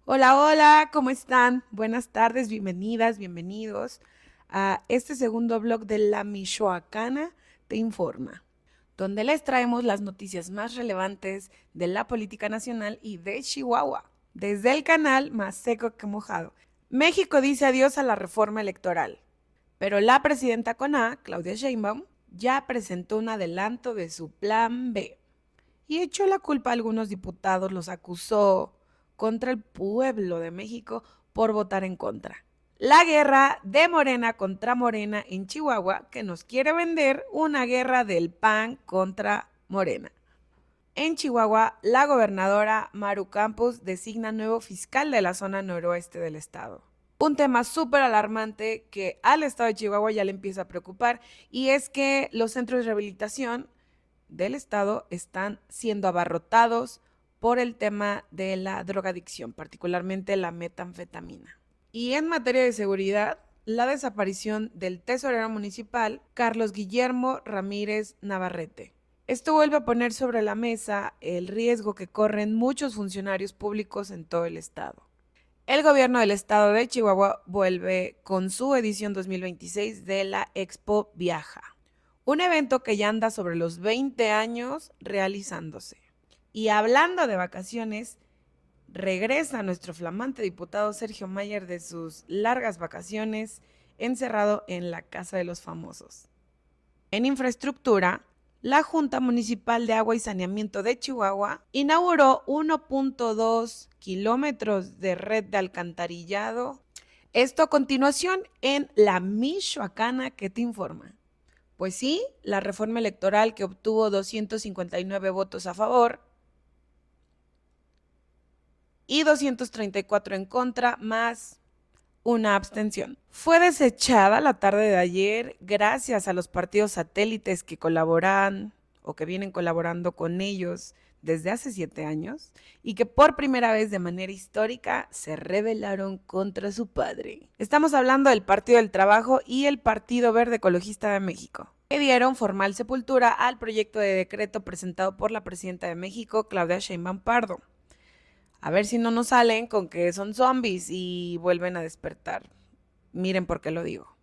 Hola, hola, ¿cómo están? Buenas tardes, bienvenidas, bienvenidos a este segundo blog de La Michoacana Te Informa, donde les traemos las noticias más relevantes de la política nacional y de Chihuahua, desde el canal más seco que mojado. México dice adiós a la reforma electoral, pero la presidenta con A, Claudia Sheinbaum, ya presentó un adelanto de su plan B y echó la culpa a algunos diputados, los acusó contra el pueblo de México por votar en contra. La guerra de Morena contra Morena en Chihuahua, que nos quiere vender una guerra del PAN contra Morena. En Chihuahua, la gobernadora Maru Campos designa nuevo fiscal de la zona noroeste del estado. Un tema súper alarmante que al estado de Chihuahua ya le empieza a preocupar, y es que los centros de rehabilitación del estado están siendo abarrotados por el tema de la drogadicción, particularmente la metanfetamina. Y en materia de seguridad, la desaparición del tesorero municipal Carlos Guillermo Ramírez Navarrete. Esto vuelve a poner sobre la mesa el riesgo que corren muchos funcionarios públicos en todo el estado. El gobierno del estado de Chihuahua vuelve con su edición 2026 de la Expo Viaja, un evento que ya anda sobre los 20 años realizándose. Y hablando de vacaciones, regresa nuestro flamante diputado Sergio Mayer de sus largas vacaciones encerrado en la Casa de los Famosos. En infraestructura, la Junta Municipal de Agua y Saneamiento de Chihuahua inauguró 1.2 kilómetros de red de alcantarillado. Esto a continuación en La Michoacana que te informa. Pues sí, la reforma electoral que obtuvo 259 votos a favor y 234 en contra, más una abstención. Fue desechada la tarde de ayer gracias a los partidos satélites que colaboran o que vienen colaborando con ellos desde hace 7 años y que por primera vez de manera histórica se rebelaron contra su padre. Estamos hablando del Partido del Trabajo y el Partido Verde Ecologista de México, que dieron formal sepultura al proyecto de decreto presentado por la presidenta de México, Claudia Sheinbaum Pardo. A ver si no nos salen con que son zombies y vuelven a despertar. Miren por qué lo digo.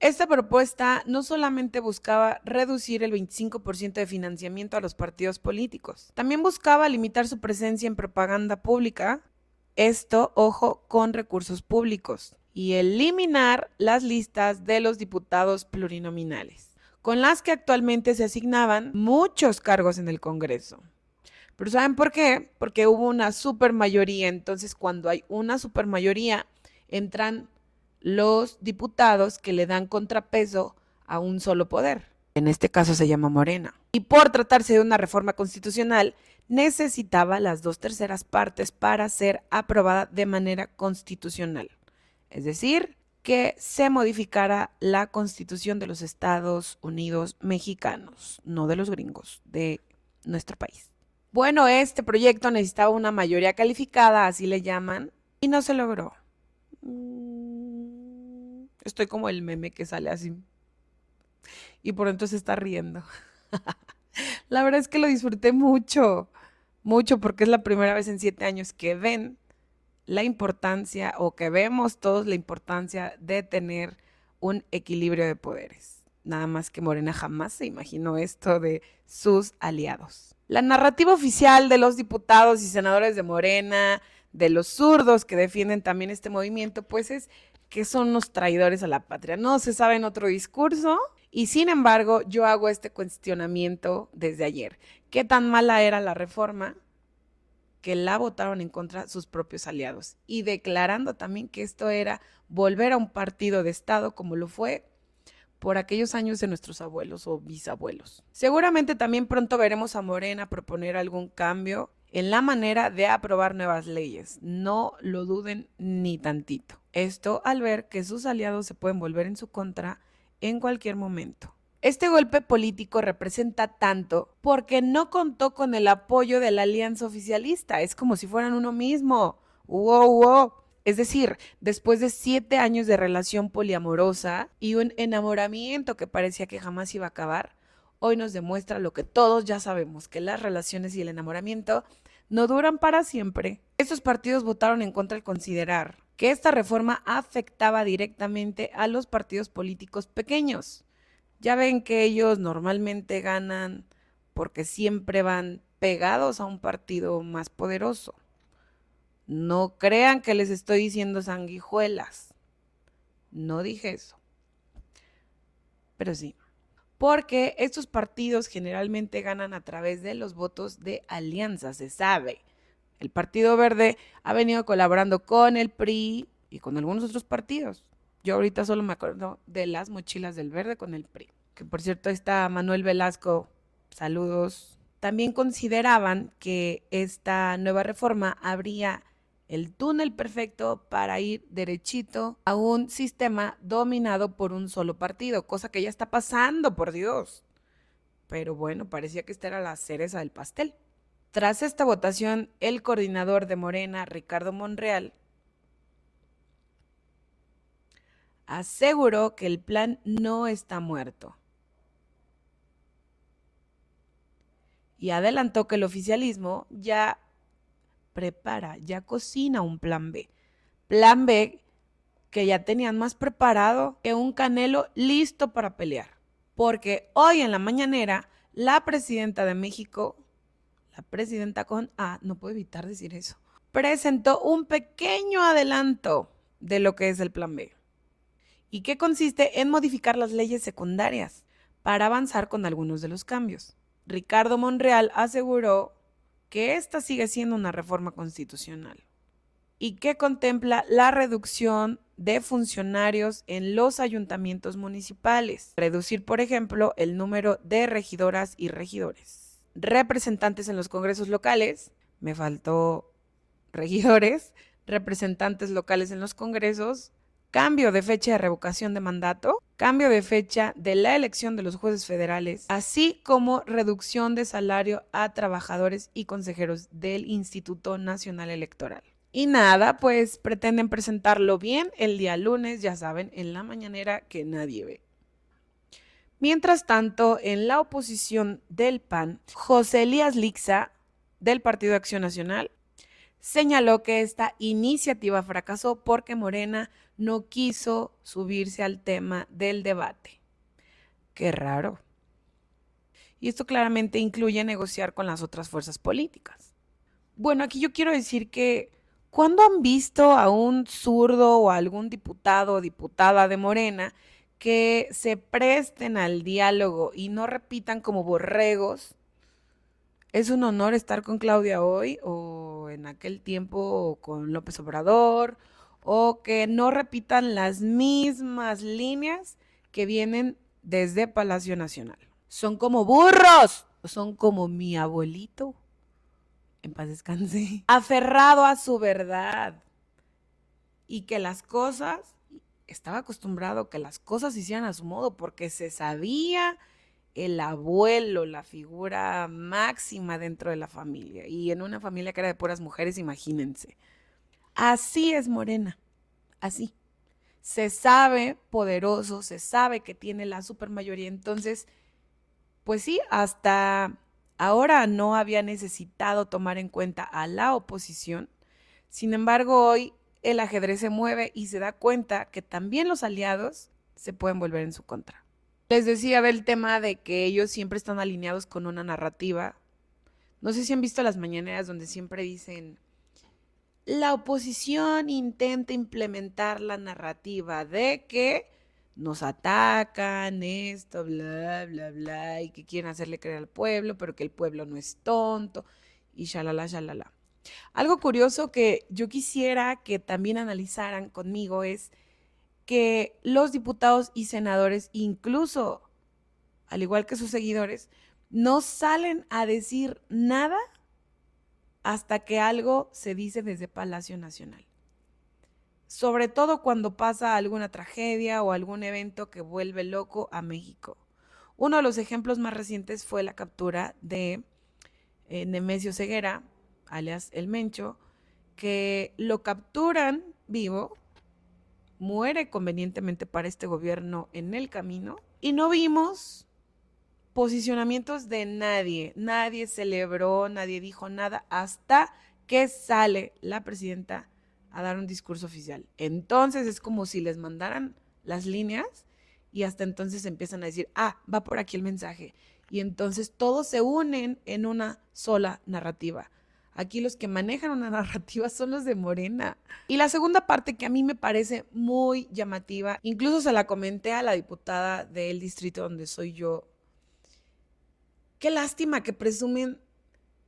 Esta propuesta no solamente buscaba reducir el 25% de financiamiento a los partidos políticos, también buscaba limitar su presencia en propaganda pública, esto, ojo, con recursos públicos, y eliminar las listas de los diputados plurinominales, con las que actualmente se asignaban muchos cargos en el Congreso. Pero ¿saben por qué? Porque hubo una supermayoría. Entonces, cuando hay una supermayoría, entran los diputados que le dan contrapeso a un solo poder. En este caso se llama Morena. Y por tratarse de una reforma constitucional, necesitaba las 2/3 partes para ser aprobada de manera constitucional. Es decir, que se modificara la constitución de los Estados Unidos mexicanos, no de los gringos, de nuestro país. Bueno, este proyecto necesitaba una mayoría calificada, así le llaman, y no se logró. Estoy como el meme que sale así y por entonces está riendo. La verdad es que lo disfruté mucho, mucho, porque es la primera vez en 7 años que ven la importancia o que vemos todos la importancia de tener un equilibrio de poderes. Nada más que Morena jamás se imaginó esto de sus aliados. La narrativa oficial de los diputados y senadores de Morena, de los zurdos que defienden también este movimiento, pues es que son unos traidores a la patria. No se sabe en otro discurso y sin embargo yo hago este cuestionamiento desde ayer. ¿Qué tan mala era la reforma que la votaron en contra sus propios aliados? Y declarando también que esto era volver a un partido de Estado como lo fue por aquellos años de nuestros abuelos o bisabuelos. Seguramente también pronto veremos a Morena proponer algún cambio en la manera de aprobar nuevas leyes. No lo duden ni tantito. Esto al ver que sus aliados se pueden volver en su contra en cualquier momento. Este golpe político representa tanto porque no contó con el apoyo de la alianza oficialista. Es como si fueran uno mismo. ¡Wow, wow! Es decir, después de 7 años de relación poliamorosa y un enamoramiento que parecía que jamás iba a acabar, hoy nos demuestra lo que todos ya sabemos, que las relaciones y el enamoramiento no duran para siempre. Estos partidos votaron en contra al considerar que esta reforma afectaba directamente a los partidos políticos pequeños. Ya ven que ellos normalmente ganan porque siempre van pegados a un partido más poderoso. No crean que les estoy diciendo sanguijuelas. No dije eso. Pero sí. Porque estos partidos generalmente ganan a través de los votos de alianza, se sabe. El Partido Verde ha venido colaborando con el PRI y con algunos otros partidos. Yo ahorita solo me acuerdo de las mochilas del Verde con el PRI. Que por cierto está Manuel Velasco, saludos. También consideraban que esta nueva reforma habría el túnel perfecto para ir derechito a un sistema dominado por un solo partido, cosa que ya está pasando, por Dios. Pero bueno, parecía que esta era la cereza del pastel. Tras esta votación, el coordinador de Morena, Ricardo Monreal, aseguró que el plan no está muerto y adelantó que el oficialismo ya cocina un plan B. Plan B que ya tenían más preparado que un Canelo listo para pelear. Porque hoy en la mañanera, la presidenta de México, la presidenta con A, no puedo evitar decir eso, presentó un pequeño adelanto de lo que es el plan B. Y que consiste en modificar las leyes secundarias para avanzar con algunos de los cambios. Ricardo Monreal aseguró que esta sigue siendo una reforma constitucional y que contempla la reducción de funcionarios en los ayuntamientos municipales, reducir, por ejemplo, el número de regidoras y regidores, representantes en los congresos locales, me faltó regidores, representantes locales en los congresos, cambio de fecha de revocación de mandato, cambio de fecha de la elección de los jueces federales, así como reducción de salario a trabajadores y consejeros del Instituto Nacional Electoral. Y nada, pues pretenden presentarlo bien el día lunes, ya saben, en la mañanera que nadie ve. Mientras tanto, en la oposición del PAN, José Elías Lixa, del Partido de Acción Nacional, señaló que esta iniciativa fracasó porque Morena no quiso subirse al tema del debate. Qué raro. Y esto claramente incluye negociar con las otras fuerzas políticas. Bueno, aquí yo quiero decir que ¿cuándo han visto a un zurdo o a algún diputado o diputada de Morena que se presten al diálogo y no repitan como borregos? Es un honor estar con Claudia hoy o en aquel tiempo con López Obrador, o que no repitan las mismas líneas que vienen desde Palacio Nacional. Son como burros, son como mi abuelito, en paz descanse, aferrado a su verdad y que las cosas, estaba acostumbrado que las cosas se hicieran a su modo porque se sabía el abuelo, la figura máxima dentro de la familia. Y en una familia que era de puras mujeres, imagínense. Así es Morena, así. Se sabe poderoso, se sabe que tiene la supermayoría. Entonces, pues sí, hasta ahora no había necesitado tomar en cuenta a la oposición. Sin embargo, hoy el ajedrez se mueve y se da cuenta que también los aliados se pueden volver en su contra. Les decía del tema de que ellos siempre están alineados con una narrativa. No sé si han visto las mañaneras donde siempre dicen, la oposición intenta implementar la narrativa de que nos atacan, esto, bla, bla, bla, y que quieren hacerle creer al pueblo, pero que el pueblo no es tonto, y shalala, shalala. Algo curioso que yo quisiera que también analizaran conmigo es que los diputados y senadores, incluso al igual que sus seguidores, no salen a decir nada hasta que algo se dice desde Palacio Nacional. Sobre todo cuando pasa alguna tragedia o algún evento que vuelve loco a México. Uno de los ejemplos más recientes fue la captura de Nemesio Ceguera, alias El Mencho, que lo capturan vivo, muere convenientemente para este gobierno en el camino y no vimos posicionamientos de nadie. Nadie celebró, nadie dijo nada hasta que sale la presidenta a dar un discurso oficial. Entonces es como si les mandaran las líneas y hasta entonces empiezan a decir, va por aquí el mensaje. Y entonces todos se unen en una sola narrativa. Aquí los que manejan una narrativa son los de Morena. Y la segunda parte que a mí me parece muy llamativa, incluso se la comenté a la diputada del distrito donde soy yo. Qué lástima que presumen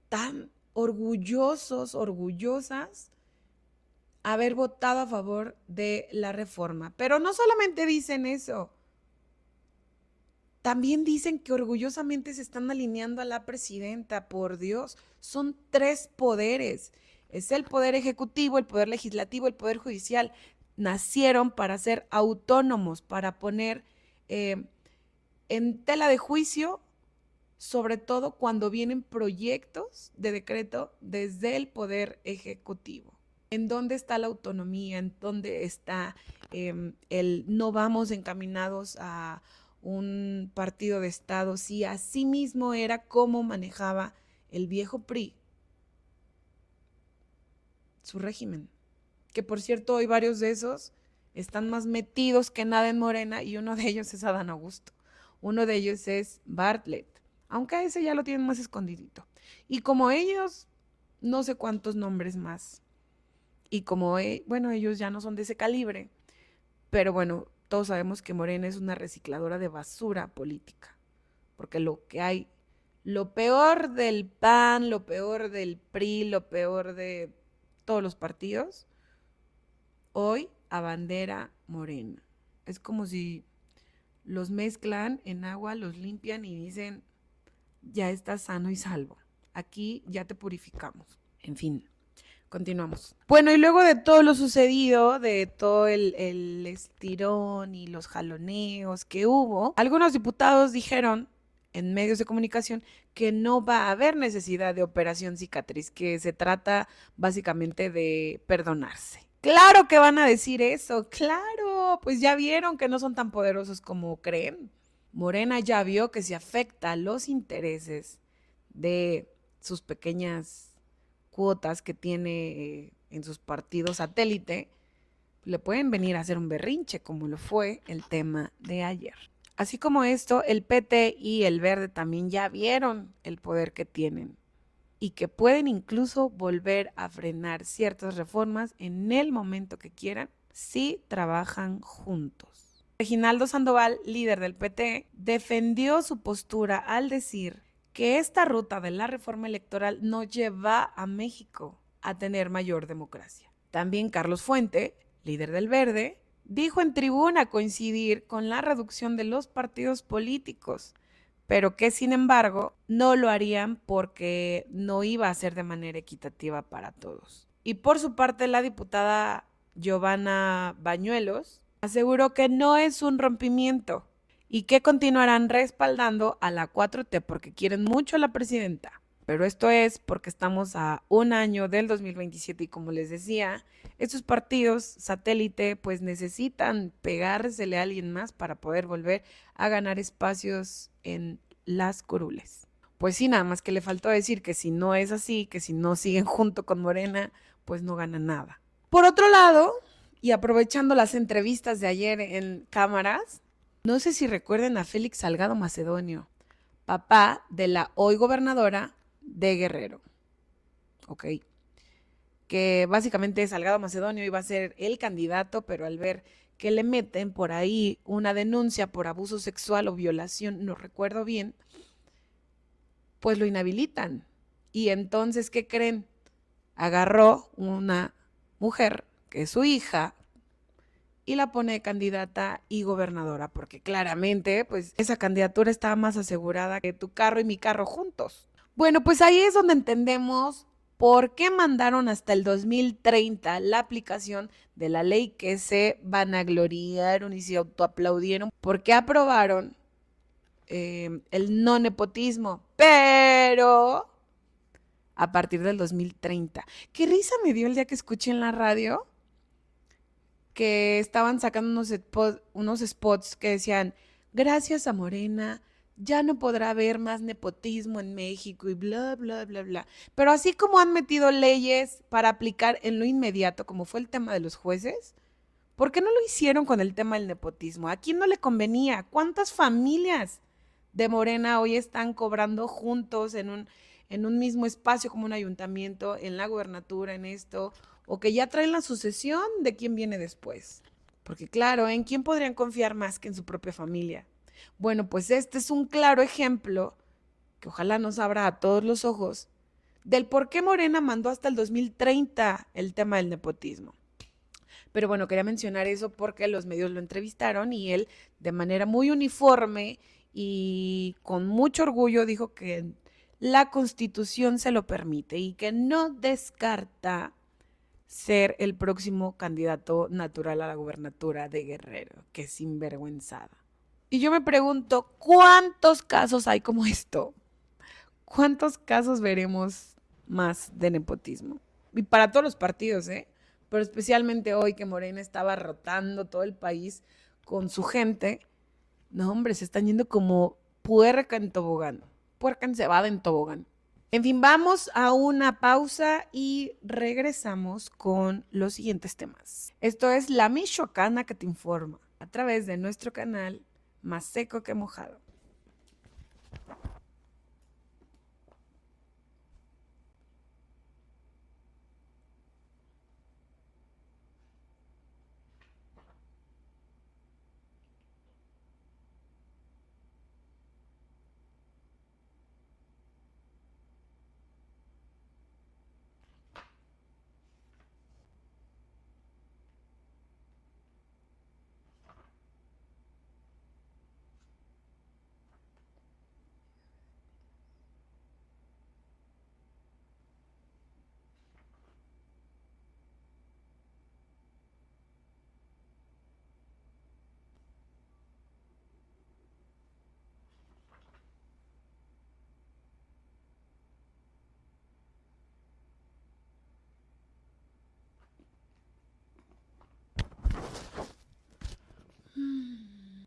tan orgullosos, orgullosas, haber votado a favor de la reforma. Pero no solamente dicen eso, también dicen que orgullosamente se están alineando a la presidenta. Por Dios, son 3 poderes. Es el poder ejecutivo, el poder legislativo, el poder judicial. Nacieron para ser autónomos, para poner en tela de juicio, sobre todo cuando vienen proyectos de decreto desde el poder ejecutivo. ¿En dónde está la autonomía? ¿En dónde está el no vamos encaminados a un partido de Estado? Si así mismo era como manejaba el viejo PRI su régimen. Que por cierto, hoy varios de esos están más metidos que nada en Morena y uno de ellos es Adán Augusto. Uno de ellos es Bartlett, aunque a ese ya lo tienen más escondidito. Y como ellos, no sé cuántos nombres más. Y como, ellos ya no son de ese calibre, pero bueno, todos sabemos que Morena es una recicladora de basura política, porque lo que hay, lo peor del PAN, lo peor del PRI, lo peor de todos los partidos, hoy abandera Morena. Es como si los mezclan en agua, los limpian y dicen, ya estás sano y salvo. Aquí ya te purificamos. En fin, continuamos. Bueno, y luego de todo lo sucedido, de todo el estirón y los jaloneos que hubo, algunos diputados dijeron en medios de comunicación que no va a haber necesidad de operación cicatriz, que se trata básicamente de perdonarse. Claro que van a decir eso, claro, pues ya vieron que no son tan poderosos como creen. Morena ya vio que si afecta los intereses de sus pequeñas cuotas que tiene en sus partidos satélite, le pueden venir a hacer un berrinche, como lo fue el tema de ayer. Así como esto, el PT y el Verde también ya vieron el poder que tienen y que pueden incluso volver a frenar ciertas reformas en el momento que quieran si trabajan juntos. Reginaldo Sandoval, líder del PT, defendió su postura al decir que esta ruta de la reforma electoral no lleva a México a tener mayor democracia. También Carlos Fuente, líder del Verde, dijo en tribuna coincidir con la reducción de los partidos políticos, pero que sin embargo no lo harían porque no iba a ser de manera equitativa para todos. Y por su parte, la diputada Giovanna Bañuelos aseguró que no es un rompimiento y que continuarán respaldando a la 4T porque quieren mucho a la presidenta. Pero esto es porque estamos a un año del 2027 y como les decía, estos partidos satélite pues necesitan pegársele a alguien más para poder volver a ganar espacios en las curules. Pues sí, nada más que le faltó decir que si no es así, que si no siguen junto con Morena, pues no ganan nada. Por otro lado, y aprovechando las entrevistas de ayer en cámaras, no sé si recuerden a Félix Salgado Macedonio, papá de la hoy gobernadora de Guerrero, ¿ok? Que básicamente Salgado Macedonio iba a ser el candidato, pero al ver que le meten por ahí una denuncia por abuso sexual o violación, no recuerdo bien, pues lo inhabilitan. Y entonces, ¿qué creen? Agarró una mujer, que es su hija, y la pone candidata y gobernadora, porque claramente, pues, esa candidatura estaba más asegurada que tu carro y mi carro juntos. Bueno, pues ahí es donde entendemos por qué mandaron hasta el 2030 la aplicación de la ley que se vanagloriaron y se autoaplaudieron, porque aprobaron el no nepotismo, pero a partir del 2030. Qué risa me dio el día que escuché en la radio que estaban sacando unos spots que decían, gracias a Morena, ya no podrá haber más nepotismo en México y bla, bla, bla, bla. Pero así como han metido leyes para aplicar en lo inmediato, como fue el tema de los jueces, ¿por qué no lo hicieron con el tema del nepotismo? ¿A quién no le convenía? ¿Cuántas familias de Morena hoy están cobrando juntos en un mismo espacio como un ayuntamiento, en la gubernatura, en esto, o que ya traen la sucesión de quién viene después? Porque claro, ¿en quién podrían confiar más que en su propia familia? Bueno, pues este es un claro ejemplo que ojalá nos abra a todos los ojos del por qué Morena mandó hasta el 2030 el tema del nepotismo. Pero bueno, quería mencionar eso porque los medios lo entrevistaron y él de manera muy uniforme y con mucho orgullo dijo que la Constitución se lo permite y que no descarta ser el próximo candidato natural a la gubernatura de Guerrero, que es sinvergüenzada. Y yo me pregunto, ¿cuántos casos hay como esto? ¿Cuántos casos veremos más de nepotismo? Y para todos los partidos, ¿eh? Pero especialmente hoy que Morena estaba rotando todo el país con su gente. No, hombre, se están yendo como puerca en tobogán. Puerca encebada en tobogán. En fin, vamos a una pausa y regresamos con los siguientes temas. Esto es La Michoacana que te informa a través de nuestro canal Más Seco que Mojado.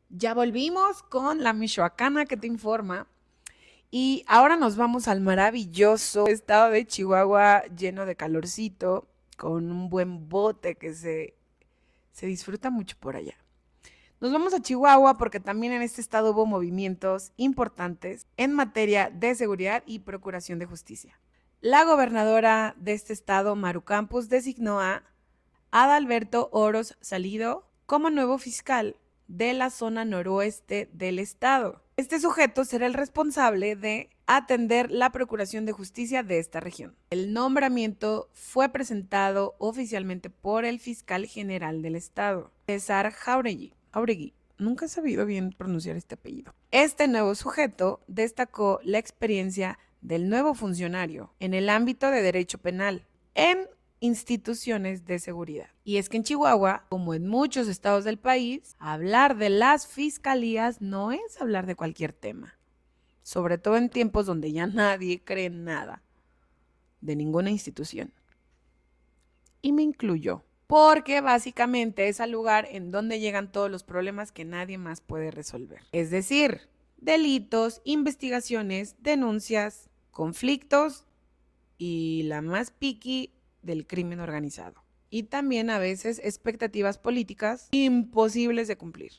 Ya volvimos con La Michoacana que te informa. Y ahora nos vamos al maravilloso estado de Chihuahua lleno de calorcito, con un buen bote que se disfruta mucho por allá. Nos vamos a Chihuahua porque también en este estado hubo movimientos importantes en materia de seguridad y procuración de justicia. La gobernadora de este estado, Maru Campos, designó a Adalberto Oros Salido como nuevo fiscal de la zona noroeste del estado. Este sujeto será el responsable de atender la procuración de justicia de esta región. El nombramiento fue presentado oficialmente por el fiscal general del estado, César Jauregui. Nunca he sabido bien pronunciar este apellido. Este nuevo sujeto destacó la experiencia del nuevo funcionario en el ámbito de derecho penal, en instituciones de seguridad. Y es que en Chihuahua, como en muchos estados del país, hablar de las fiscalías no es hablar de cualquier tema, sobre todo en tiempos donde ya nadie cree en nada de ninguna institución. Y me incluyo, porque básicamente es al lugar en donde llegan todos los problemas que nadie más puede resolver. Es decir, delitos, investigaciones, denuncias, conflictos y la más picky del crimen organizado. Y también a veces expectativas políticas imposibles de cumplir.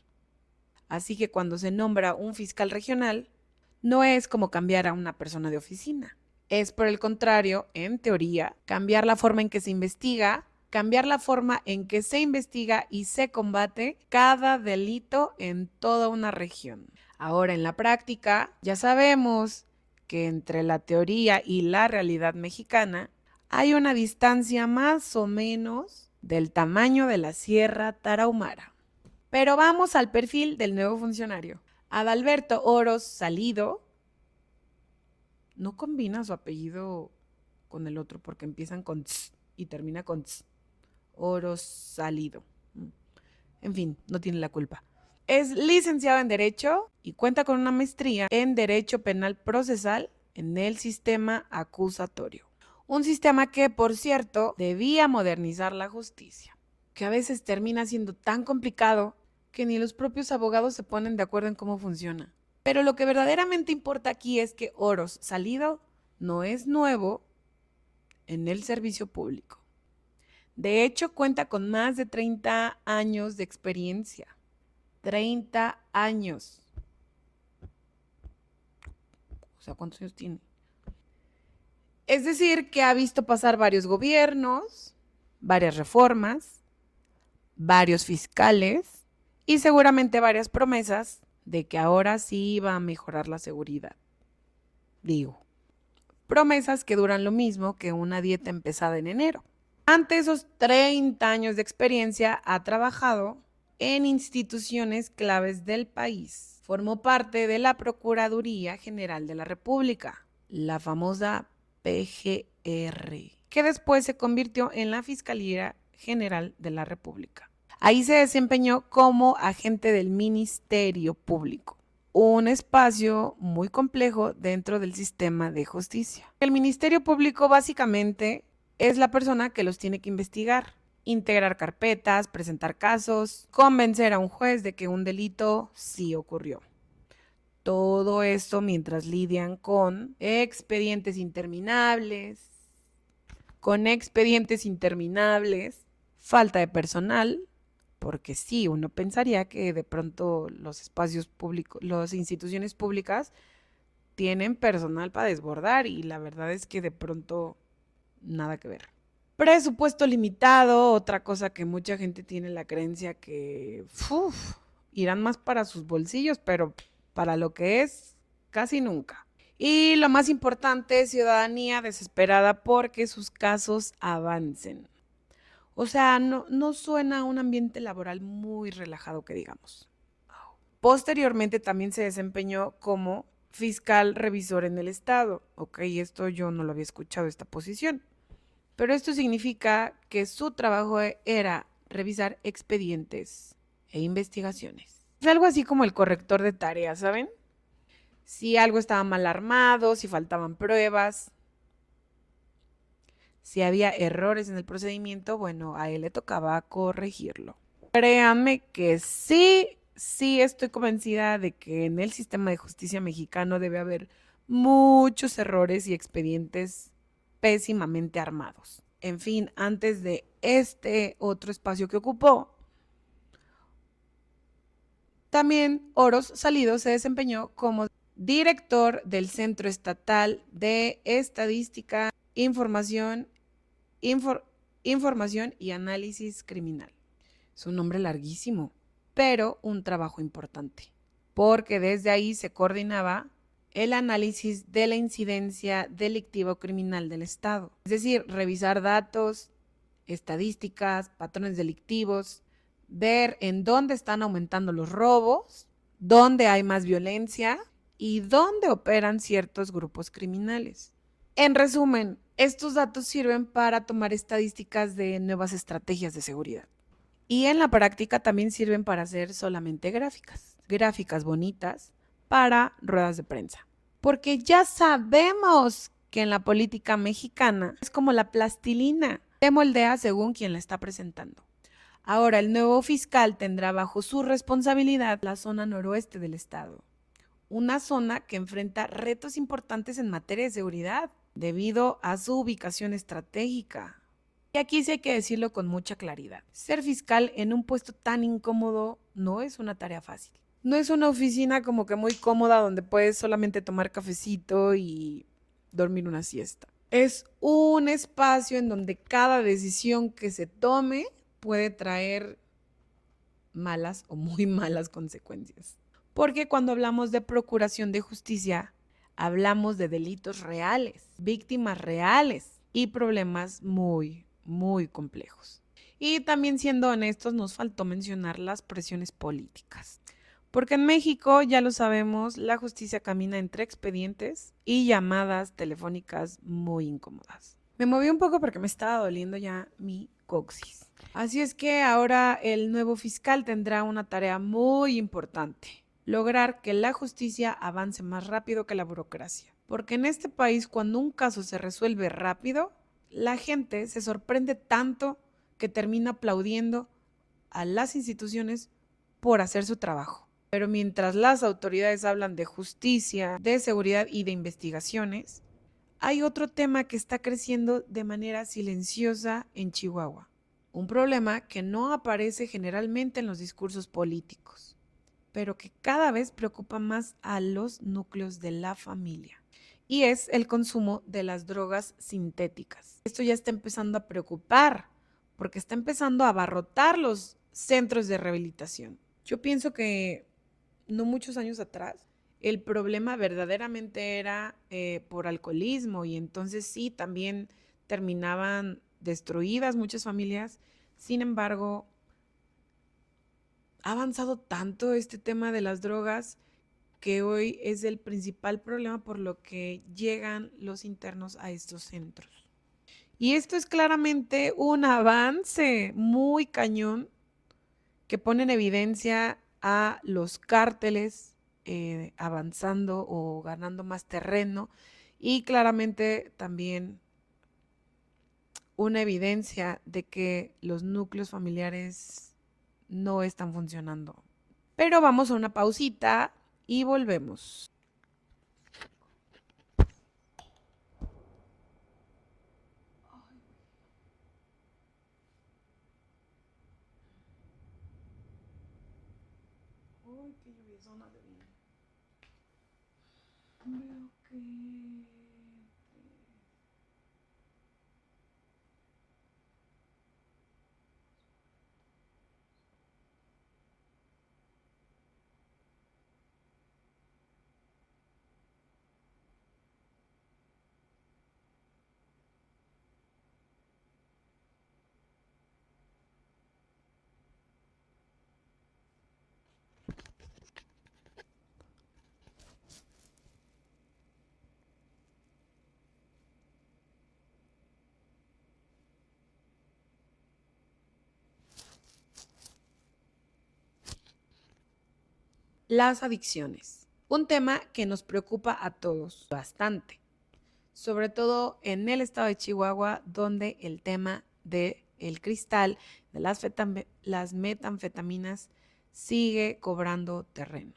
Así que cuando se nombra un fiscal regional, no es como cambiar a una persona de oficina. Es por el contrario, en teoría, cambiar la forma en que se investiga, cambiar la forma en que se investiga y se combate cada delito en toda una región. Ahora, en la práctica, ya sabemos que entre la teoría y la realidad mexicana hay una distancia más o menos del tamaño de la Sierra Tarahumara. Pero vamos al perfil del nuevo funcionario. Adalberto Oros Salido no combina su apellido con el otro porque empiezan con tz y termina con tz. Oros Salido. En fin, no tiene la culpa. Es licenciado en Derecho y cuenta con una maestría en Derecho Penal Procesal en el sistema acusatorio. Un sistema que, por cierto, debía modernizar la justicia, que a veces termina siendo tan complicado que ni los propios abogados se ponen de acuerdo en cómo funciona. Pero lo que verdaderamente importa aquí es que Orosz Salido no es nuevo en el servicio público. De hecho, cuenta con más de 30 años de experiencia. 30 años. O sea, ¿cuántos años tiene? Es decir, que ha visto pasar varios gobiernos, varias reformas, varios fiscales y seguramente varias promesas de que ahora sí iba a mejorar la seguridad. Digo, promesas que duran lo mismo que una dieta empezada en enero. Ante esos 30 años de experiencia, ha trabajado en instituciones claves del país. Formó parte de la Procuraduría General de la República, la famosa PGR, que después se convirtió en la Fiscalía General de la República. Ahí se desempeñó como agente del Ministerio Público, un espacio muy complejo dentro del sistema de justicia. El Ministerio Público básicamente es la persona que los tiene que investigar, integrar carpetas, presentar casos, convencer a un juez de que un delito sí ocurrió. Todo esto mientras lidian con expedientes interminables, falta de personal, porque sí, uno pensaría que de pronto los espacios públicos, las instituciones públicas tienen personal para desbordar y la verdad es que de pronto nada que ver. Presupuesto limitado, otra cosa que mucha gente tiene la creencia que irán más para sus bolsillos, pero para lo que es, casi nunca. Y lo más importante, ciudadanía desesperada porque sus casos avancen. O sea, no suena a un ambiente laboral muy relajado que digamos. Posteriormente también se desempeñó como fiscal revisor en el estado. Ok, esto yo no lo había escuchado, esta posición. Pero esto significa que su trabajo era revisar expedientes e investigaciones. Es algo así como el corrector de tareas, ¿saben? Si algo estaba mal armado, si faltaban pruebas, si había errores en el procedimiento, bueno, a él le tocaba corregirlo. Créanme que sí estoy convencida de que en el sistema de justicia mexicano debe haber muchos errores y expedientes pésimamente armados. En fin, antes de este otro espacio que ocupó, también Orosz Salido se desempeñó como director del Centro Estatal de Estadística, Información y Análisis Criminal. Es un nombre larguísimo, pero un trabajo importante, porque desde ahí se coordinaba el análisis de la incidencia delictiva o criminal del Estado. Es decir, revisar datos, estadísticas, patrones delictivos, ver en dónde están aumentando los robos, dónde hay más violencia y dónde operan ciertos grupos criminales. En resumen, estos datos sirven para tomar estadísticas de nuevas estrategias de seguridad. Y en la práctica también sirven para hacer solamente gráficas bonitas para ruedas de prensa. Porque ya sabemos que en la política mexicana es como la plastilina, se moldea según quien la está presentando. Ahora, el nuevo fiscal tendrá bajo su responsabilidad la zona noroeste del estado, una zona que enfrenta retos importantes en materia de seguridad debido a su ubicación estratégica. Y aquí sí hay que decirlo con mucha claridad. Ser fiscal en un puesto tan incómodo no es una tarea fácil. No es una oficina como que muy cómoda donde puedes solamente tomar cafecito y dormir una siesta. Es un espacio en donde cada decisión que se tome puede traer malas o muy malas consecuencias. Porque cuando hablamos de procuración de justicia, hablamos de delitos reales, víctimas reales y problemas muy complejos. Y también siendo honestos, nos faltó mencionar las presiones políticas. Porque en México, ya lo sabemos, la justicia camina entre expedientes y llamadas telefónicas muy incómodas. Me moví un poco porque me estaba doliendo ya mi coxis. Así es que ahora el nuevo fiscal tendrá una tarea muy importante: lograr que la justicia avance más rápido que la burocracia. Porque en este país, cuando un caso se resuelve rápido, la gente se sorprende tanto que termina aplaudiendo a las instituciones por hacer su trabajo. Pero mientras las autoridades hablan de justicia, de seguridad y de investigaciones, hay otro tema que está creciendo de manera silenciosa en Chihuahua. Un problema que no aparece generalmente en los discursos políticos, pero que cada vez preocupa más a los núcleos de la familia. Y es el consumo de las drogas sintéticas. Esto ya está empezando a preocupar, porque está empezando a abarrotar los centros de rehabilitación. Yo pienso que no muchos años atrás, el problema verdaderamente era por alcoholismo y entonces sí, también terminaban destruidas muchas familias. Sin embargo, ha avanzado tanto este tema de las drogas que hoy es el principal problema por lo que llegan los internos a estos centros. Y esto es claramente un avance muy cañón que pone en evidencia a los cárteles avanzando o ganando más terreno y claramente también una evidencia de que los núcleos familiares no están funcionando. Pero vamos a una pausita y volvemos. Ay, qué lluviezona de bien. Veo que... Las adicciones. Un tema que nos preocupa a todos bastante, sobre todo en el estado de Chihuahua, donde el tema del cristal, de las metanfetaminas, sigue cobrando terreno.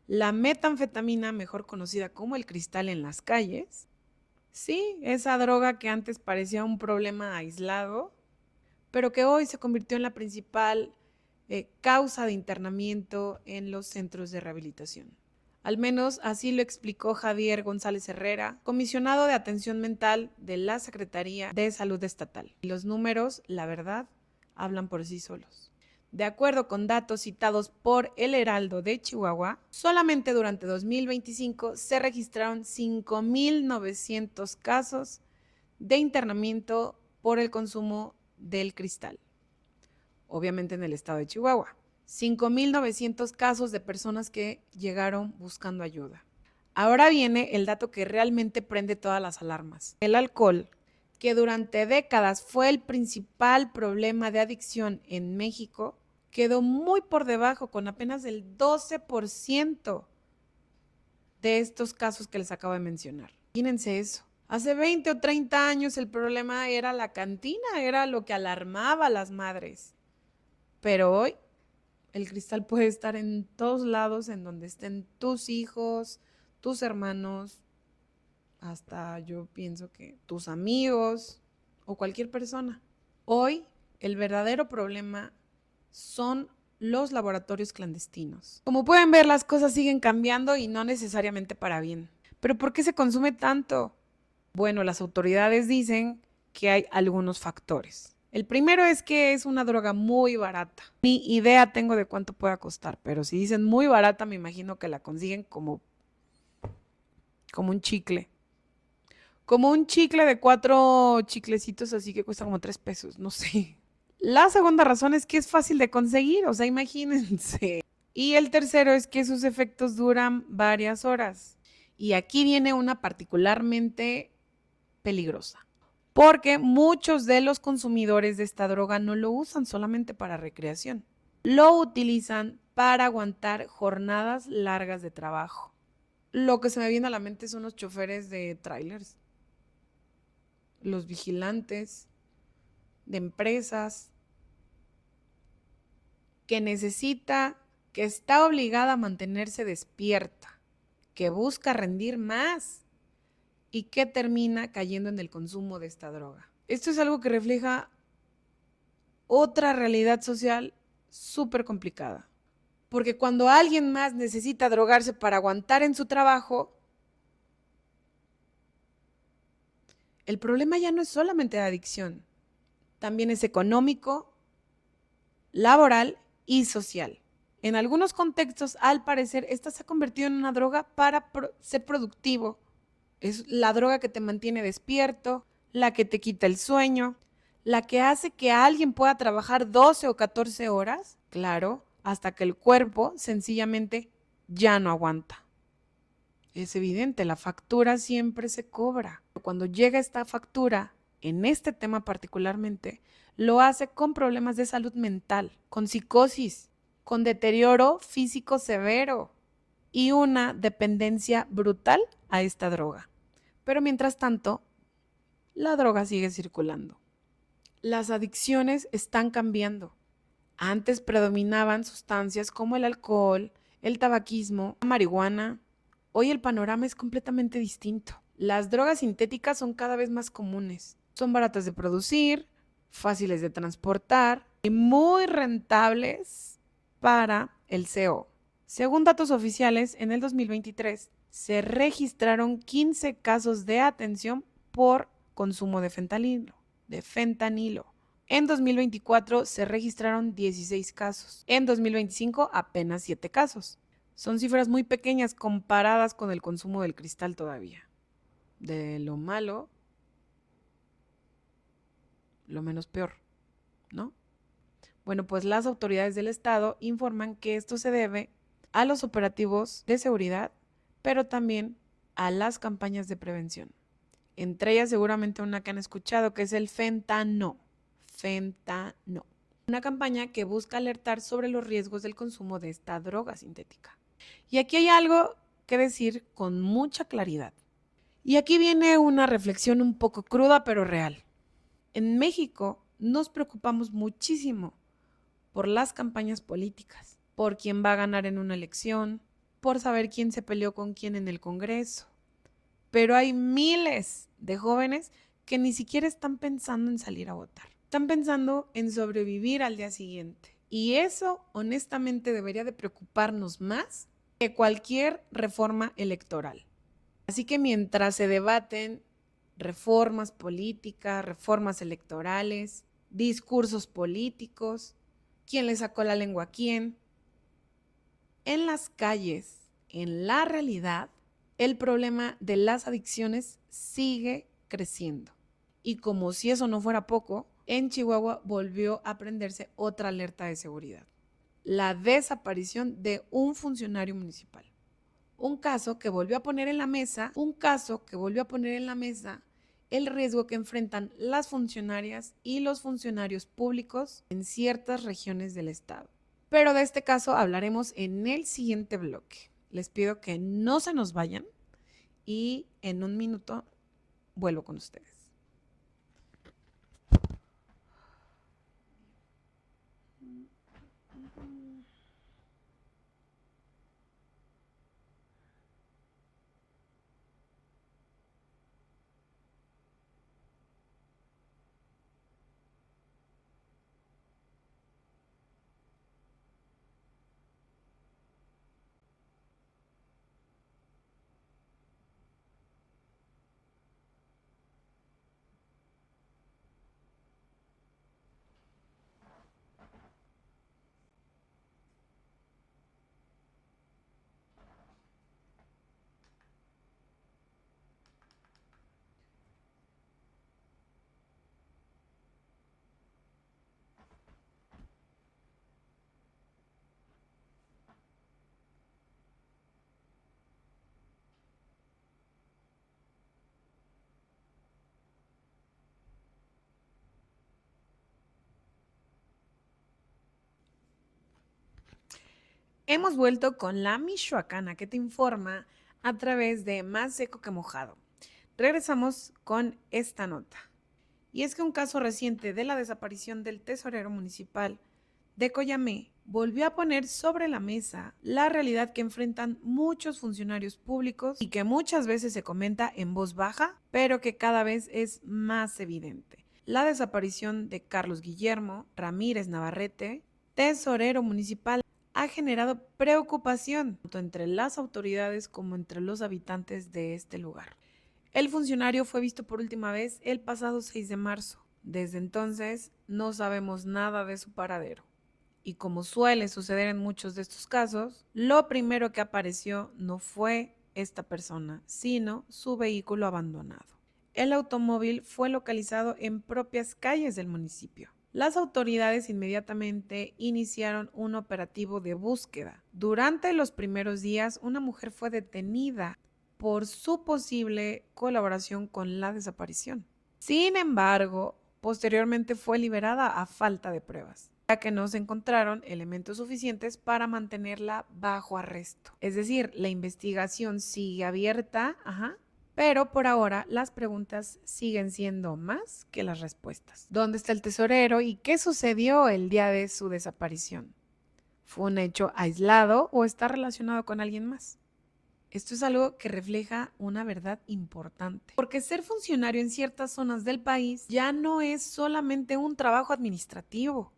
La metanfetamina, mejor conocida como el cristal en las calles, sí, esa droga que antes parecía un problema aislado, pero que hoy se convirtió en la principal causa de internamiento en los centros de rehabilitación. Al menos así lo explicó Javier González Herrera, comisionado de atención mental de la Secretaría de Salud Estatal. Y los números, la verdad, hablan por sí solos. De acuerdo con datos citados por El Heraldo de Chihuahua, solamente durante 2025 se registraron 5.900 casos de internamiento por el consumo del cristal, obviamente en el estado de Chihuahua. 5.900 casos de personas que llegaron buscando ayuda. Ahora viene el dato que realmente prende todas las alarmas. El alcohol, que durante décadas fue el principal problema de adicción en México, quedó muy por debajo, con apenas el 12% de estos casos que les acabo de mencionar. Imagínense eso. Hace 20 o 30 años el problema era la cantina, era lo que alarmaba a las madres. Pero hoy el cristal puede estar en todos lados, en donde estén tus hijos, tus hermanos, hasta yo pienso que tus amigos o cualquier persona. Hoy el verdadero problema son los laboratorios clandestinos. Como pueden ver, las cosas siguen cambiando y no necesariamente para bien. ¿Pero por qué se consume tanto? Bueno, las autoridades dicen que hay algunos factores. El primero es que es una droga muy barata. Ni idea tengo de cuánto pueda costar, pero si dicen muy barata, me imagino que la consiguen como un chicle. Como un chicle de 4 chiclecitos, así que cuesta como 3 pesos, no sé. La segunda razón es que es fácil de conseguir, o sea, imagínense. Y el tercero es que sus efectos duran varias horas. Y aquí viene una particularmente peligrosa, porque muchos de los consumidores de esta droga no lo usan solamente para recreación, lo utilizan para aguantar jornadas largas de trabajo. Lo que se me viene a la mente son los choferes de trailers, los vigilantes de empresas que necesita que está obligada a mantenerse despierta, que busca rendir más y que termina cayendo en el consumo de esta droga. Esto es algo que refleja otra realidad social súper complicada. Porque cuando alguien más necesita drogarse para aguantar en su trabajo, el problema ya no es solamente de adicción, también es económico, laboral y social. En algunos contextos, al parecer, esta se ha convertido en una droga para ser productivo. Es la droga que te mantiene despierto, la que te quita el sueño, la que hace que alguien pueda trabajar 12 o 14 horas, claro, hasta que el cuerpo sencillamente ya no aguanta. Es evidente, la factura siempre se cobra. Cuando llega esta factura, en este tema particularmente, lo hace con problemas de salud mental, con psicosis, con deterioro físico severo y una dependencia brutal a esta droga. Pero mientras tanto, la droga sigue circulando. Las adicciones están cambiando. Antes predominaban sustancias como el alcohol, el tabaquismo, la marihuana. Hoy el panorama es completamente distinto. Las drogas sintéticas son cada vez más comunes. Son baratas de producir, fáciles de transportar y muy rentables para el CO. Según datos oficiales, en el 2023 se registraron 15 casos de atención por consumo de fentanilo. En 2024 se registraron 16 casos. En 2025 apenas 7 casos. Son cifras muy pequeñas comparadas con el consumo del cristal todavía. De lo malo, lo menos peor, ¿no? Bueno, pues las autoridades del estado informan que esto se debe a los operativos de seguridad, pero también a las campañas de prevención. Entre ellas seguramente una que han escuchado, que es el Fentano. Una campaña que busca alertar sobre los riesgos del consumo de esta droga sintética. Y aquí hay algo que decir con mucha claridad. Y aquí viene una reflexión un poco cruda pero real. En México nos preocupamos muchísimo por las campañas políticas, por quién va a ganar en una elección, por saber quién se peleó con quién en el Congreso. Pero hay miles de jóvenes que ni siquiera están pensando en salir a votar. Están pensando en sobrevivir al día siguiente. Y eso, honestamente, debería de preocuparnos más que cualquier reforma electoral. Así que mientras se debaten reformas políticas, reformas electorales, discursos políticos, quién le sacó la lengua a quién, en las calles, en la realidad, el problema de las adicciones sigue creciendo. Y como si eso no fuera poco, en Chihuahua volvió a prenderse otra alerta de seguridad. La desaparición de un funcionario municipal. Un caso que volvió a poner en la mesa el riesgo que enfrentan las funcionarias y los funcionarios públicos en ciertas regiones del estado. Pero de este caso hablaremos en el siguiente bloque. Les pido que no se nos vayan y en un minuto vuelvo con ustedes. Hemos vuelto con la Michoacana que te informa a través de Más Seco que Mojado. Regresamos con esta nota. Y es que un caso reciente de la desaparición del tesorero municipal de Coyamé volvió a poner sobre la mesa la realidad que enfrentan muchos funcionarios públicos y que muchas veces se comenta en voz baja, pero que cada vez es más evidente. La desaparición de Carlos Guillermo Ramírez Navarrete, tesorero municipal, ha generado preocupación tanto entre las autoridades como entre los habitantes de este lugar. El funcionario fue visto por última vez el pasado 6 de marzo. Desde entonces no sabemos nada de su paradero. Y como suele suceder en muchos de estos casos, lo primero que apareció no fue esta persona, sino su vehículo abandonado. El automóvil fue localizado en propias calles del municipio. Las autoridades inmediatamente iniciaron un operativo de búsqueda. Durante los primeros días, una mujer fue detenida por su posible colaboración con la desaparición. Sin embargo, posteriormente fue liberada a falta de pruebas, ya que no se encontraron elementos suficientes para mantenerla bajo arresto. Es decir, la investigación sigue abierta, pero por ahora las preguntas siguen siendo más que las respuestas. ¿Dónde está el tesorero y qué sucedió el día de su desaparición? ¿Fue un hecho aislado o está relacionado con alguien más? Esto es algo que refleja una verdad importante, porque ser funcionario en ciertas zonas del país ya no es solamente un trabajo administrativo.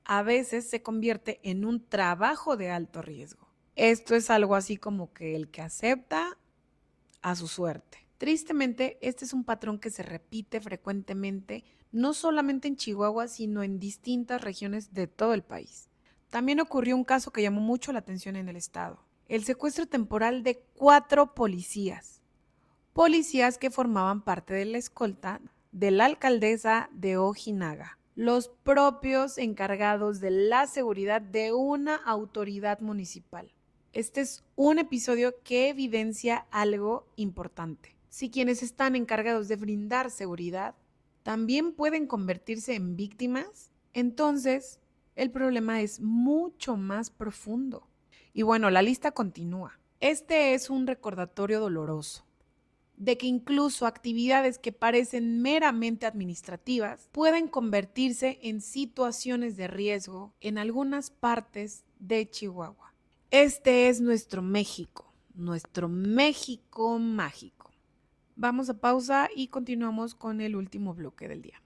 A veces se convierte en un trabajo de alto riesgo. Esto es algo así como que el que acepta a su suerte. Tristemente, este es un patrón que se repite frecuentemente, no solamente en Chihuahua, sino en distintas regiones de todo el país. También ocurrió un caso que llamó mucho la atención en el estado: el secuestro temporal de 4 policías que formaban parte de la escolta de la alcaldesa de Ojinaga, los propios encargados de la seguridad de una autoridad municipal. Este es un episodio que evidencia algo importante. Si quienes están encargados de brindar seguridad también pueden convertirse en víctimas, entonces el problema es mucho más profundo. Y bueno, la lista continúa. Este es un recordatorio doloroso de que incluso actividades que parecen meramente administrativas pueden convertirse en situaciones de riesgo en algunas partes de Chihuahua. Este es nuestro México mágico. Vamos a pausa y continuamos con el último bloque del día.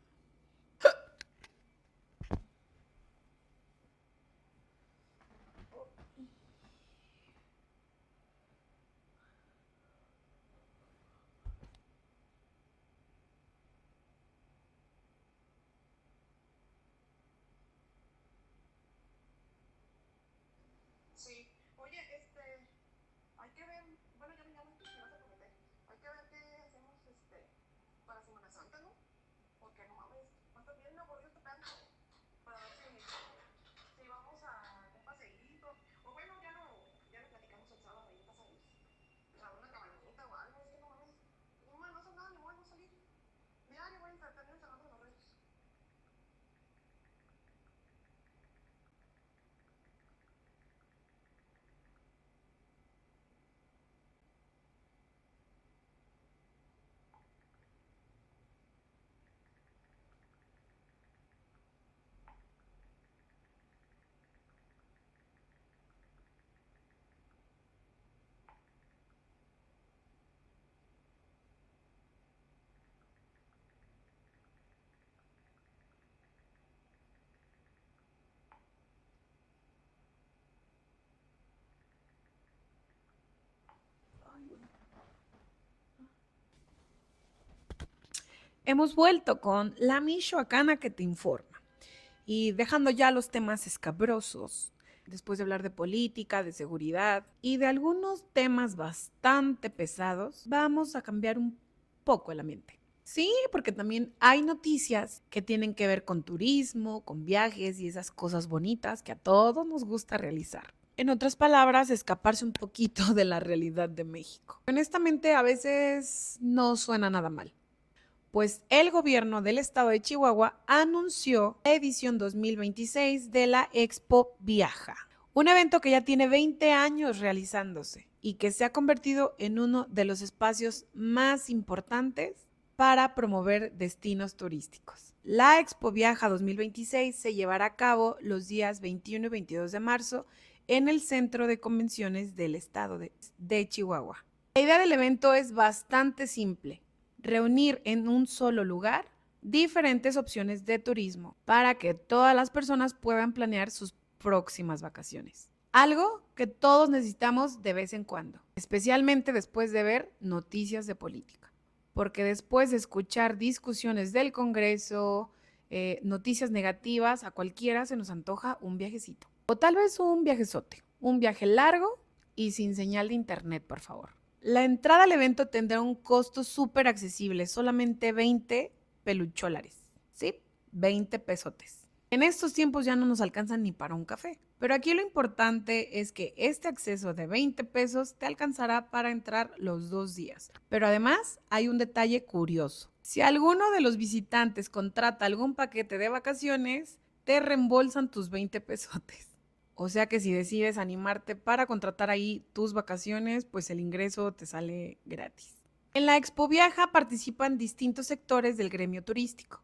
Sí, oye, hay que ver, bueno, ya me llaman que vas a prometer, hay que ver qué hacemos, para Semana Santa, ¿no? Porque no mames, cuánto bien aburrido este plan, para ver si vamos a un paseíto, o bueno, ya lo platicamos el sábado, ahí en Casa Luis, a una cabañita o algo, es que no mames, no mames, no hace nada, ni modo, no salir, diario voy a entretener encerrado en los reyes. Hemos vuelto con la Michoacana que te informa. Y dejando ya los temas escabrosos, después de hablar de política, de seguridad y de algunos temas bastante pesados, vamos a cambiar un poco el ambiente. Sí, porque también hay noticias que tienen que ver con turismo, con viajes y esas cosas bonitas que a todos nos gusta realizar. En otras palabras, escaparse un poquito de la realidad de México. Honestamente, a veces no suena nada mal, pues el gobierno del estado de Chihuahua anunció la edición 2026 de la Expo Viaja, un evento que ya tiene 20 años realizándose y que se ha convertido en uno de los espacios más importantes para promover destinos turísticos. La Expo Viaja 2026 se llevará a cabo los días 21 y 22 de marzo en el Centro de Convenciones del Estado de Chihuahua. La idea del evento es bastante simple: reunir en un solo lugar diferentes opciones de turismo para que todas las personas puedan planear sus próximas vacaciones. Algo que todos necesitamos de vez en cuando, especialmente después de ver noticias de política. Porque después de escuchar discusiones del Congreso, noticias negativas, a cualquiera se nos antoja un viajecito. O tal vez un viajezote, un viaje largo y sin señal de internet, por favor. La entrada al evento tendrá un costo súper accesible, solamente 20 pelucholares, ¿sí? 20 pesotes. En estos tiempos ya no nos alcanzan ni para un café, pero aquí lo importante es que este acceso de 20 pesos te alcanzará para entrar los 2 días. Pero además hay un detalle curioso: si alguno de los visitantes contrata algún paquete de vacaciones, te reembolsan tus 20 pesotes. O sea que si decides animarte para contratar ahí tus vacaciones, pues el ingreso te sale gratis. En la Expo Viaja participan distintos sectores del gremio turístico,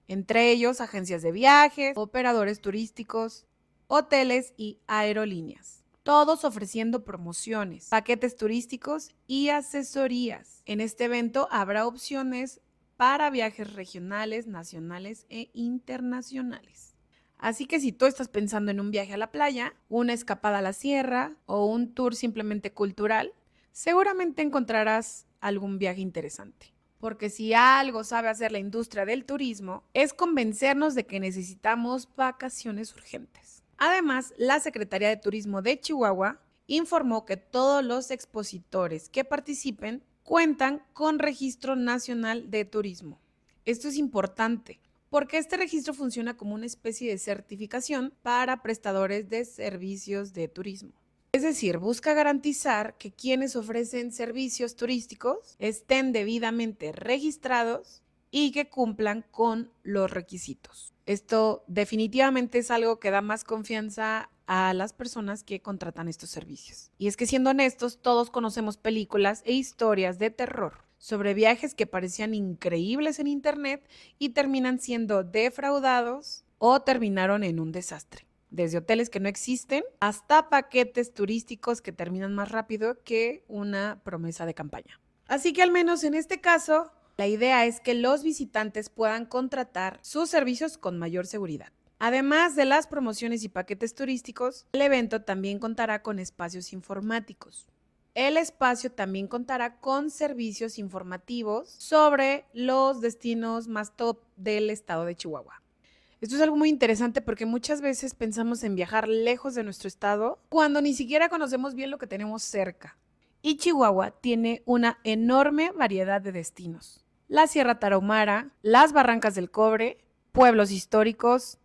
entre ellos agencias de viajes, operadores turísticos, hoteles y aerolíneas, todos ofreciendo promociones, paquetes turísticos y asesorías. En este evento habrá opciones para viajes regionales, nacionales e internacionales. Así que si tú estás pensando en un viaje a la playa, una escapada a la sierra o un tour simplemente cultural, seguramente encontrarás algún viaje interesante. Porque si algo sabe hacer la industria del turismo, es convencernos de que necesitamos vacaciones urgentes. Además, la Secretaría de Turismo de Chihuahua informó que todos los expositores que participen cuentan con Registro Nacional de Turismo. Esto es importante, porque este registro funciona como una especie de certificación para prestadores de servicios de turismo. Es decir, busca garantizar que quienes ofrecen servicios turísticos estén debidamente registrados y que cumplan con los requisitos. Esto definitivamente es algo que da más confianza a las personas que contratan estos servicios. Y es que, siendo honestos, todos conocemos películas e historias de terror sobre viajes que parecían increíbles en internet y terminan siendo defraudados o terminaron en un desastre. Desde hoteles que no existen hasta paquetes turísticos que terminan más rápido que una promesa de campaña. Así que al menos en este caso, la idea es que los visitantes puedan contratar sus servicios con mayor seguridad. Además de las promociones y paquetes turísticos, el evento también contará con espacios informáticos. El espacio también contará con servicios informativos sobre los destinos más top del estado de Chihuahua. Esto es algo muy interesante porque muchas veces pensamos en viajar lejos de nuestro estado cuando ni siquiera conocemos bien lo que tenemos cerca. Y Chihuahua tiene una enorme variedad de destinos: la Sierra Tarahumara, las Barrancas del Cobre, pueblos históricos,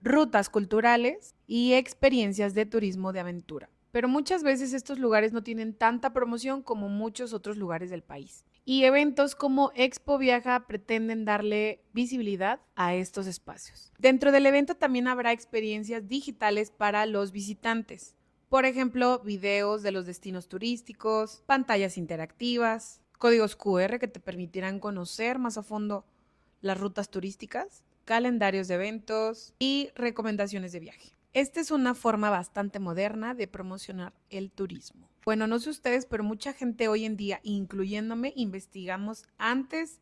rutas culturales y experiencias de turismo de aventura. Pero muchas veces estos lugares no tienen tanta promoción como muchos otros lugares del país. Y eventos como Expo Viaja pretenden darle visibilidad a estos espacios. Dentro del evento también habrá experiencias digitales para los visitantes. Por ejemplo, videos de los destinos turísticos, pantallas interactivas, códigos QR que te permitirán conocer más a fondo las rutas turísticas, calendarios de eventos y recomendaciones de viaje. Esta es una forma bastante moderna de promocionar el turismo. Bueno, no sé ustedes, pero mucha gente hoy en día, incluyéndome, investigamos antes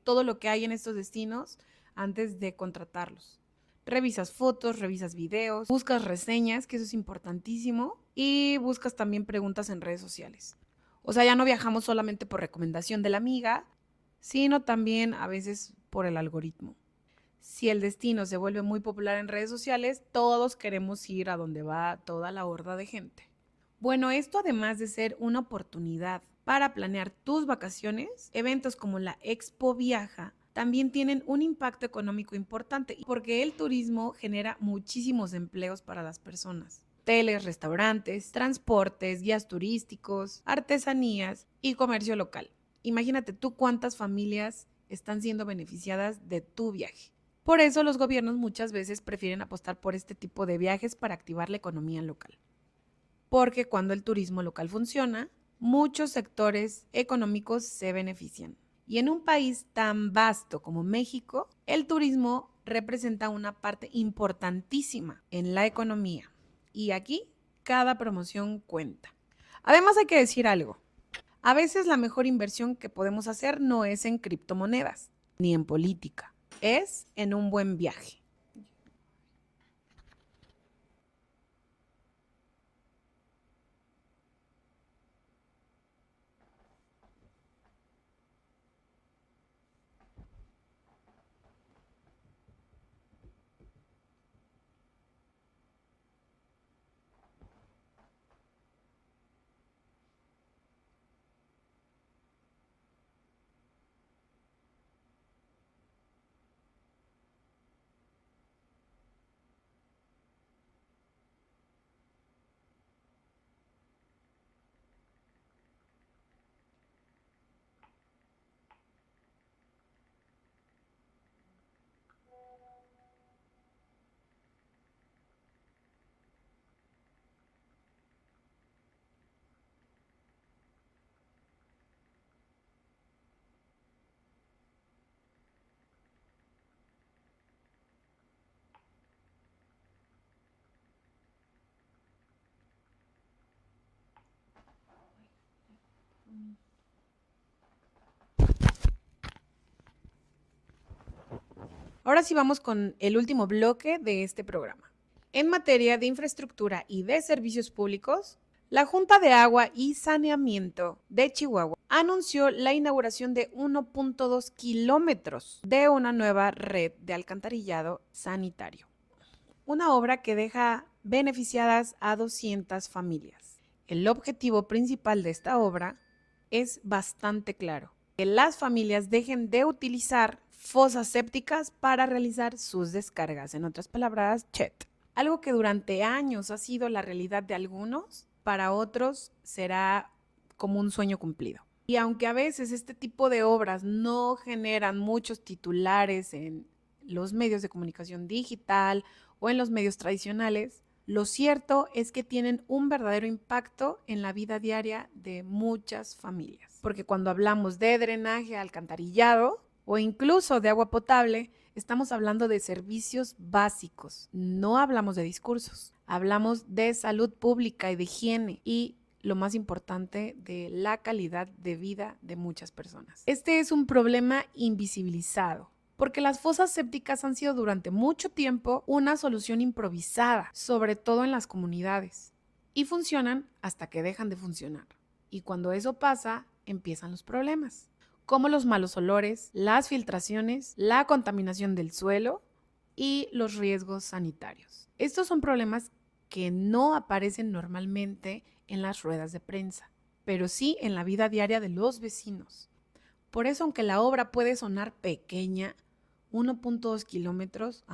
todo lo que hay en estos destinos antes de contratarlos. Revisas fotos, revisas videos, buscas reseñas, que eso es importantísimo, y buscas también preguntas en redes sociales. O sea, ya no viajamos solamente por recomendación de la amiga, sino también a veces por el algoritmo. Si el destino se vuelve muy popular en redes sociales, todos queremos ir a donde va toda la horda de gente. Bueno, esto además de ser una oportunidad para planear tus vacaciones, eventos como la Expo Viaja también tienen un impacto económico importante porque el turismo genera muchísimos empleos para las personas. Hoteles, restaurantes, transportes, guías turísticos, artesanías y comercio local. Imagínate tú cuántas familias están siendo beneficiadas de tu viaje. Por eso los gobiernos muchas veces prefieren apostar por este tipo de viajes para activar la economía local. Porque cuando el turismo local funciona, muchos sectores económicos se benefician. Y en un país tan vasto como México, el turismo representa una parte importantísima en la economía. Y aquí cada promoción cuenta. Además hay que decir algo. A veces la mejor inversión que podemos hacer no es en criptomonedas, ni en política. Es en un buen viaje. Ahora sí vamos con el último bloque de este programa. En materia de infraestructura y de servicios públicos, la Junta de Agua y Saneamiento de Chihuahua anunció la inauguración de 1.2 kilómetros de una nueva red de alcantarillado sanitario. Una obra que deja beneficiadas a 200 familias. El objetivo principal de esta obra es bastante claro: que las familias dejen de utilizar fosas sépticas para realizar sus descargas, en otras palabras, CHET. Algo que durante años ha sido la realidad de algunos, para otros será como un sueño cumplido. Y aunque a veces este tipo de obras no generan muchos titulares en los medios de comunicación digital o en los medios tradicionales, lo cierto es que tienen un verdadero impacto en la vida diaria de muchas familias. Porque cuando hablamos de drenaje, alcantarillado o incluso de agua potable, estamos hablando de servicios básicos. No hablamos de discursos. Hablamos de salud pública y de higiene y, lo más importante, de la calidad de vida de muchas personas. Este es un problema invisibilizado, porque las fosas sépticas han sido durante mucho tiempo una solución improvisada, sobre todo en las comunidades, y funcionan hasta que dejan de funcionar. Y cuando eso pasa, empiezan los problemas, como los malos olores, las filtraciones, la contaminación del suelo y los riesgos sanitarios. Estos son problemas que no aparecen normalmente en las ruedas de prensa, pero sí en la vida diaria de los vecinos. Por eso, aunque la obra puede sonar pequeña, 1.2 kilómetros,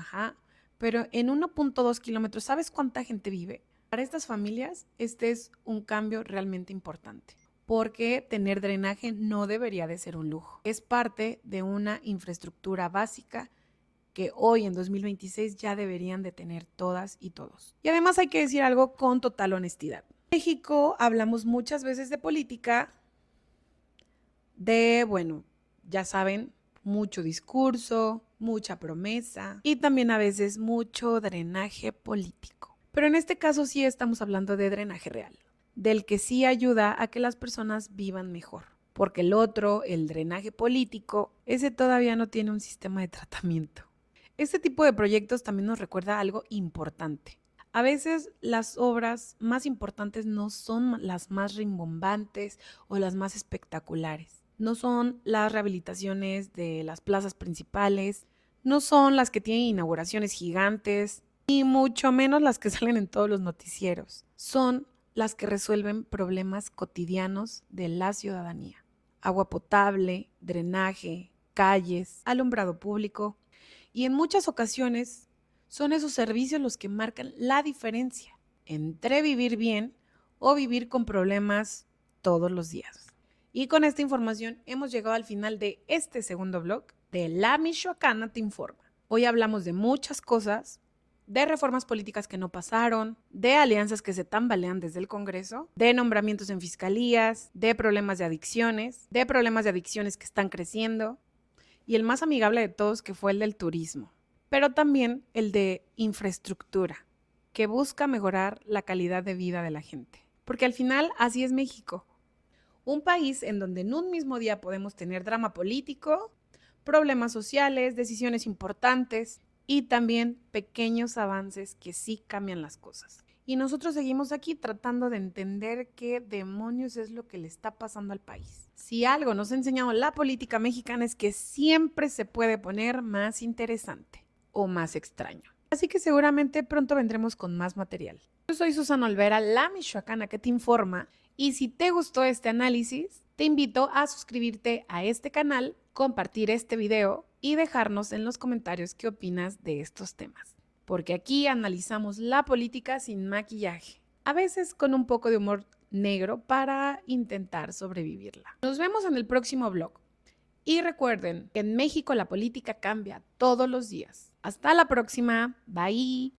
pero en 1.2 kilómetros, ¿sabes cuánta gente vive? Para estas familias, este es un cambio realmente importante, porque tener drenaje no debería de ser un lujo. Es parte de una infraestructura básica que hoy en 2026 ya deberían de tener todas y todos. Y además hay que decir algo con total honestidad. En México hablamos muchas veces de política, ya saben, mucho discurso, mucha promesa y también a veces mucho drenaje político. Pero en este caso sí estamos hablando de drenaje real, del que sí ayuda a que las personas vivan mejor. Porque el otro, el drenaje político, ese todavía no tiene un sistema de tratamiento. Este tipo de proyectos también nos recuerda algo importante. A veces las obras más importantes no son las más rimbombantes o las más espectaculares. No son las rehabilitaciones de las plazas principales, no son las que tienen inauguraciones gigantes, ni mucho menos las que salen en todos los noticieros. Son las que resuelven problemas cotidianos de la ciudadanía. Agua potable, drenaje, calles, alumbrado público. Y en muchas ocasiones son esos servicios los que marcan la diferencia entre vivir bien o vivir con problemas todos los días. Y con esta información hemos llegado al final de este segundo blog de La Michoacana Te Informa. Hoy hablamos de muchas cosas, de reformas políticas que no pasaron, de alianzas que se tambalean desde el Congreso, de nombramientos en fiscalías, de problemas de adicciones que están creciendo, y el más amigable de todos, que fue el del turismo, pero también el de infraestructura, que busca mejorar la calidad de vida de la gente. Porque al final así es México, un país en donde en un mismo día podemos tener drama político, problemas sociales, decisiones importantes y también pequeños avances que sí cambian las cosas. Y nosotros seguimos aquí tratando de entender qué demonios es lo que le está pasando al país. Si algo nos ha enseñado la política mexicana es que siempre se puede poner más interesante o más extraño. Así que seguramente pronto vendremos con más material. Yo soy Susana Olvera, la michoacana que te informa, y si te gustó este análisis, te invito a suscribirte a este canal, compartir este video y dejarnos en los comentarios qué opinas de estos temas. Porque aquí analizamos la política sin maquillaje, a veces con un poco de humor negro para intentar sobrevivirla. Nos vemos en el próximo vlog. Y recuerden que en México la política cambia todos los días. Hasta la próxima. Bye.